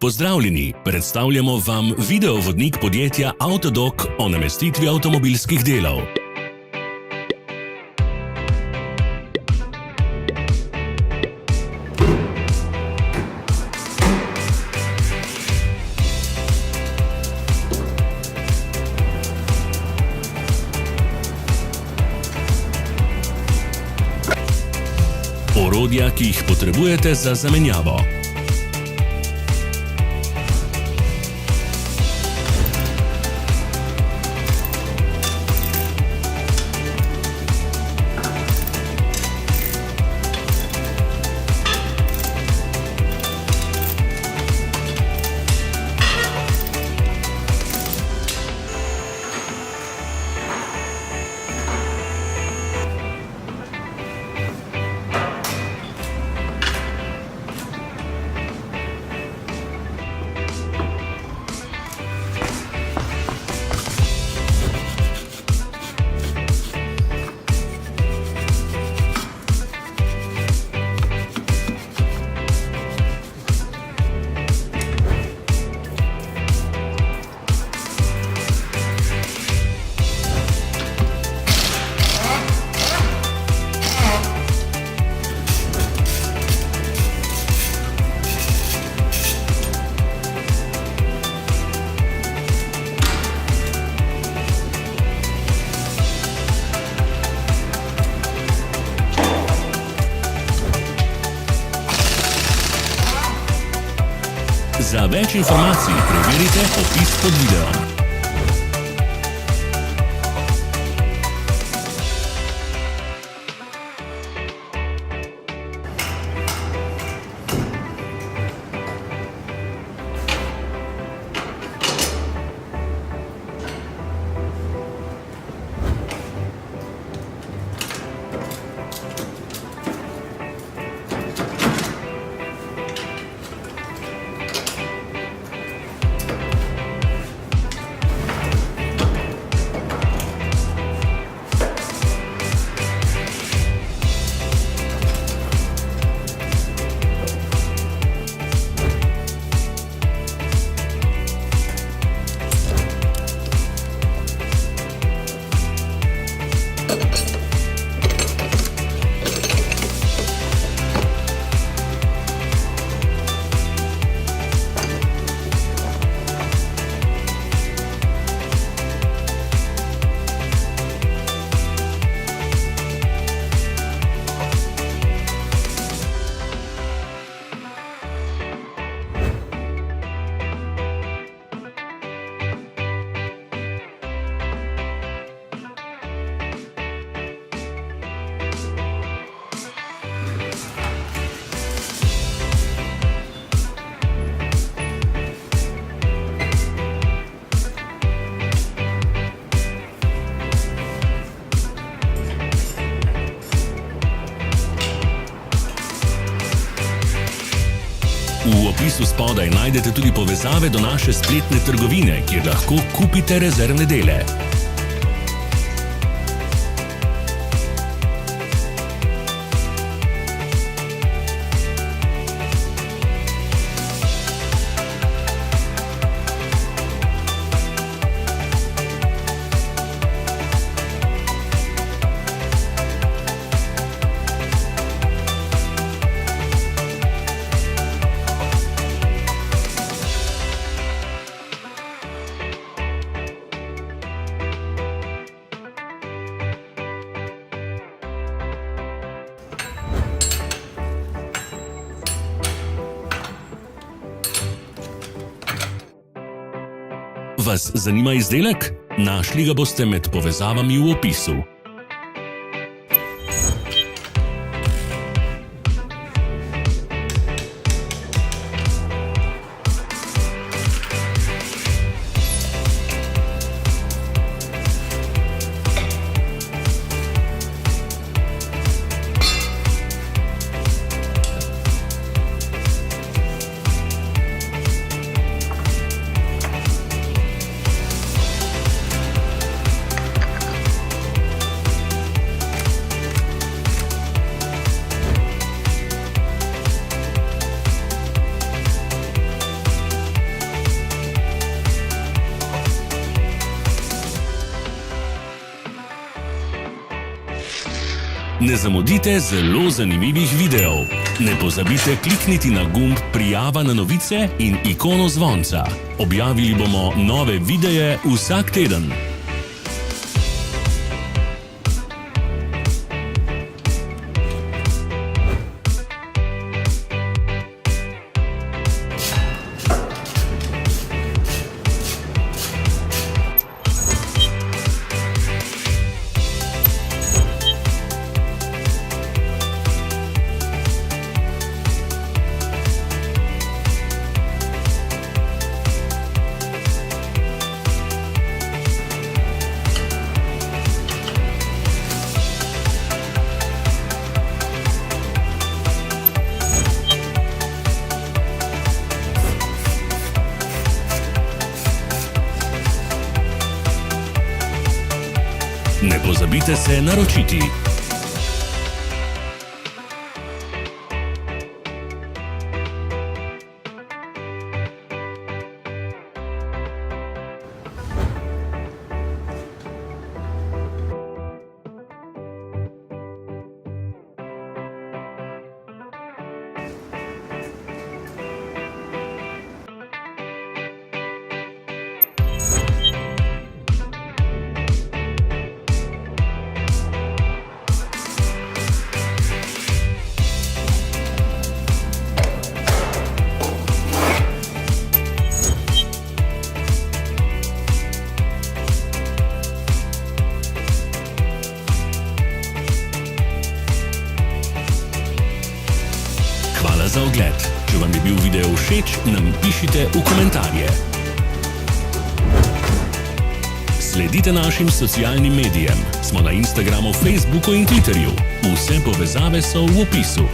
Pozdravljeni, predstavljamo vam videovodnik podjetja Avtodok o namestitvi avtomobilskih delov. Orodja, ki jih potrebujete za zamenjavo. Za več informacij preverite opis pod videom. V opisu spodaj najdete tudi povezave do naše spletne trgovine, kjer lahko kupite rezervne dele. Vas zanima izdelek? Našli ga boste med povezavami v opisu. Ne zamudite zelo zanimivih videov. Ne pozabite klikniti na gumb prijava na novice in ikono zvonca. Objavili bomo nove videe vsak teden. Ne pozabite se naročiti. Hvala za ogled. Če vam je bil video všeč, nam pišite v komentarje. Sledite našim socialnim medijem. Smo na Instagramu, Facebooku in Twitterju. Vse povezave so v opisu.